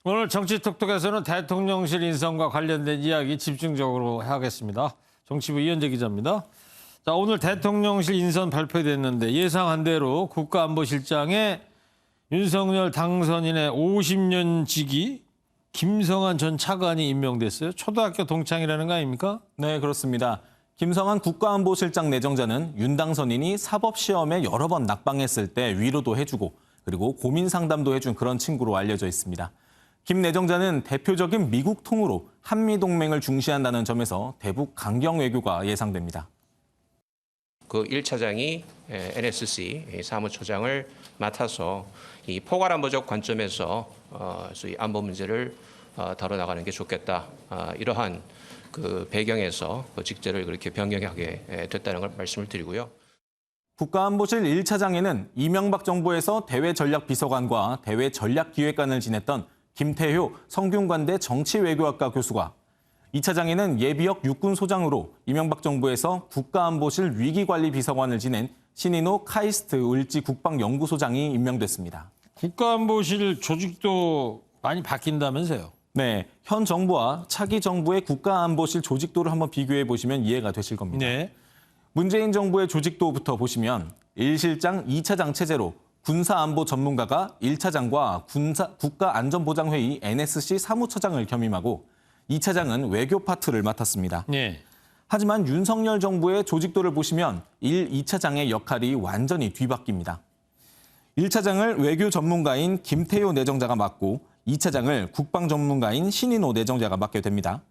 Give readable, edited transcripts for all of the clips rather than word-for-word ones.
오늘 정치톡톡에서는 대통령실 인선과 관련된 이야기 집중적으로 하겠습니다. 정치부 이현재 기자입니다. 자, 오늘 대통령실 인선 발표됐는데 예상한 대로 국가안보실장에 윤석열 당선인의 50년 지기 김성한 전 차관이 임명됐어요. 초등학교 동창이라는 거 아닙니까? 네, 그렇습니다. 김성한 국가안보실장 내정자는 윤 당선인이 사법시험에 여러 번 낙방했을 때 위로도 해주고 그리고 고민 상담도 해준 그런 친구로 알려져 있습니다. 김 내정자는 대표적인 미국 통으로 한미동맹을 중시한다는 점에서 대북 강경 외교가 예상됩니다. 그 1차장이 NSC 사무처장을 맡아서 이 포괄안보적 관점에서 소위 안보 문제를 다뤄나가는 게 좋겠다. 이러한 그 배경에서 그 직제를 그렇게 변경하게 됐다는 걸 말씀을 드리고요. 국가안보실 1차장에는 이명박 정부에서 대외전략비서관과 대외전략기획관을 지냈던 김태효 성균관대 정치외교학과 교수가 2차장에는 예비역 육군소장으로 이명박 정부에서 국가안보실 위기관리비서관을 지낸 신인호 카이스트 을지 국방연구소장이 임명됐습니다. 국가안보실 조직도 많이 바뀐다면서요? 네, 현 정부와 차기 정부의 국가안보실 조직도를 한번 비교해 보시면 이해가 되실 겁니다. 네. 문재인 정부의 조직도부터 보시면 1실장, 2차장 체제로 군사안보 전문가가 1차장과 국가안전보장회의 NSC 사무처장을 겸임하고 2차장은 외교 파트를 맡았습니다. 네. 하지만 윤석열 정부의 조직도를 보시면 1, 2차장의 역할이 완전히 뒤바뀝니다. 1차장을 외교 전문가인 김태효 내정자가 맡고 2차장을 국방 전문가인 신인호 내정자가 맡게 됩니다.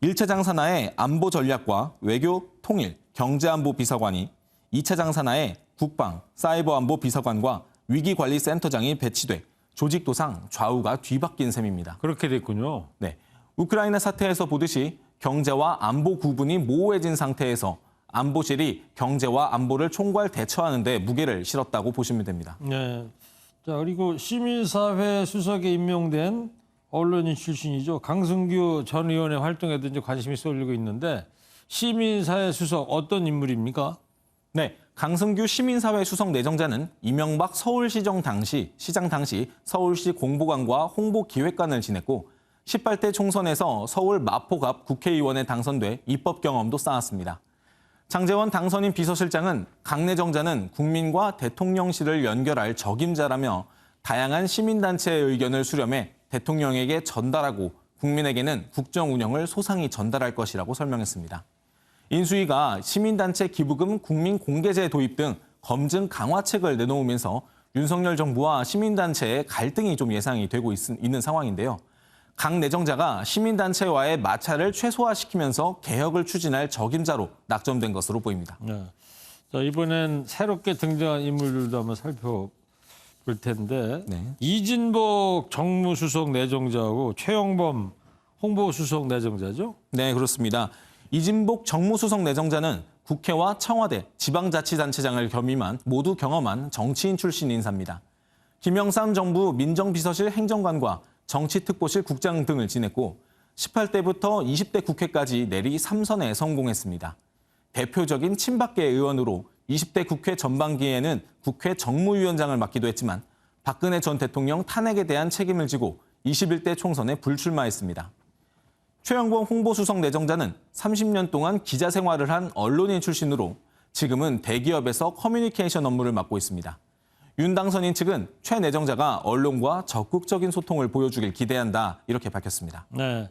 1차장 산하에 안보 전략과 외교 통일, 경제안보 비서관이 2차장 산하에 국방, 사이버 안보 비서관과 위기관리센터장이 배치돼 조직도상 좌우가 뒤바뀐 셈입니다. 그렇게 됐군요. 네, 우크라이나 사태에서 보듯이 경제와 안보 구분이 모호해진 상태에서 안보실이 경제와 안보를 총괄 대처하는 데 무게를 실었다고 보시면 됩니다. 네. 자, 그리고 시민사회 수석에 임명된 언론인 출신이죠. 강승규 전 의원의 활동에도 이제 관심이 쏠리고 있는데 시민사회 수석 어떤 인물입니까? 네, 강승규 시민사회 수석 내정자는 이명박 시장 당시 서울시 공보관과 홍보기획관을 지냈고 18대 총선에서 서울 마포갑 국회의원에 당선돼 입법 경험도 쌓았습니다. 장제원 당선인 비서실장은 강 내정자는 국민과 대통령실을 연결할 적임자라며 다양한 시민단체의 의견을 수렴해 대통령에게 전달하고 국민에게는 국정 운영을 소상히 전달할 것이라고 설명했습니다. 인수위가 시민단체 기부금 국민공개제 도입 등 검증 강화책을 내놓으면서 윤석열 정부와 시민단체의 갈등이 좀 예상이 되고 있는 상황인데요. 강 내정자가 시민단체와의 마찰을 최소화시키면서 개혁을 추진할 적임자로 낙점된 것으로 보입니다. 네. 자, 이번엔 새롭게 등장한 인물들도 한번 살펴볼 텐데 네. 이진복 정무수석 내정자하고 최영범 홍보수석 내정자죠? 네, 그렇습니다. 이진복 정무수석 내정자는 국회와 청와대, 지방자치단체장을 겸임한 모두 경험한 정치인 출신 인사입니다. 김영삼 정부 민정비서실 행정관과 정치특보실 국장 등을 지냈고 18대부터 20대 국회까지 내리 3선에 성공했습니다. 대표적인 친박계 의원으로 20대 국회 전반기에는 국회 정무위원장을 맡기도 했지만 박근혜 전 대통령 탄핵에 대한 책임을 지고 21대 총선에 불출마했습니다. 최영범 홍보수석 내정자는 30년 동안 기자 생활을 한 언론인 출신으로 지금은 대기업에서 커뮤니케이션 업무를 맡고 있습니다. 윤 당선인 측은 최 내정자가 언론과 적극적인 소통을 보여주길 기대한다 이렇게 밝혔습니다. 네.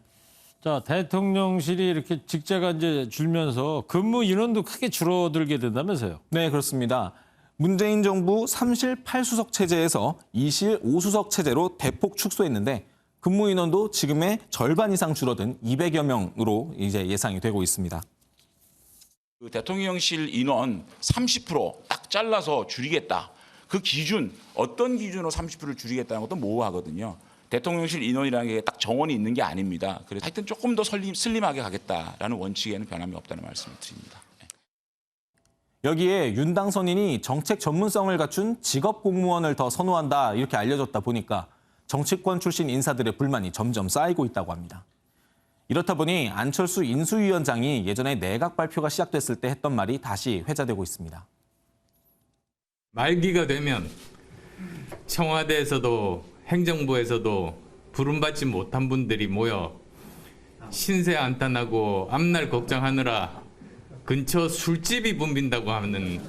자, 대통령실이 이렇게 직제가 이제 줄면서 근무 인원도 크게 줄어들게 된다면서요? 네, 그렇습니다. 문재인 정부 3실 8수석 체제에서 2실 5수석 체제로 대폭 축소했는데 근무 인원도 지금의 절반 이상 줄어든 200여 명으로 이제 예상이 되고 있습니다. 그 대통령실 인원 30%딱 잘라서 줄이겠다. 그 기준, 어떤 기준으로 30%를 줄이겠다는 것도 모호하거든요. 대통령실 인원이라는 게 딱 정원이 있는 게 아닙니다. 그래서 하여튼 조금 더 슬림하게 가겠다라는 원칙에는 변함이 없다는 말씀을 드립니다. 여기에 윤 당선인이 정책 전문성을 갖춘 직업 공무원을 더 선호한다 이렇게 알려졌다 보니까 정치권 출신 인사들의 불만이 점점 쌓이고 있다고 합니다. 이렇다 보니 안철수 인수위원장이 예전에 내각 발표가 시작됐을 때 했던 말이 다시 회자되고 있습니다. 말기가 되면 청와대에서도 행정부에서도 부름받지 못한 분들이 모여 신세 한탄하고 앞날 걱정하느라 근처 술집이 붐빈다고 하는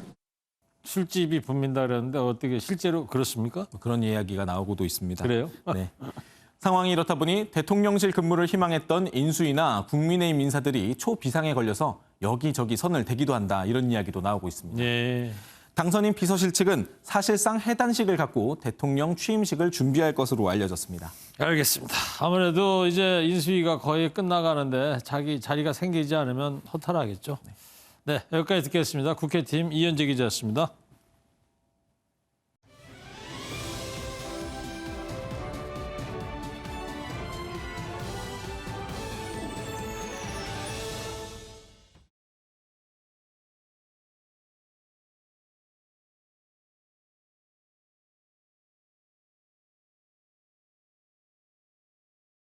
술집이 붐빈다 그랬는데 어떻게 실제로 그렇습니까? 그런 이야기가 나오고도 있습니다. 그래요? 네. 상황이 이렇다 보니 대통령실 근무를 희망했던 인수위나 국민의힘 인사들이 초비상에 걸려서 여기저기 선을 대기도 한다 이런 이야기도 나오고 있습니다. 예. 당선인 비서실 측은 사실상 해단식을 갖고 대통령 취임식을 준비할 것으로 알려졌습니다. 알겠습니다. 아무래도 이제 인수위가 거의 끝나가는데 자기 자리가 생기지 않으면 허탈하겠죠. 네, 여기까지 듣겠습니다. 국회팀 이현재 기자였습니다.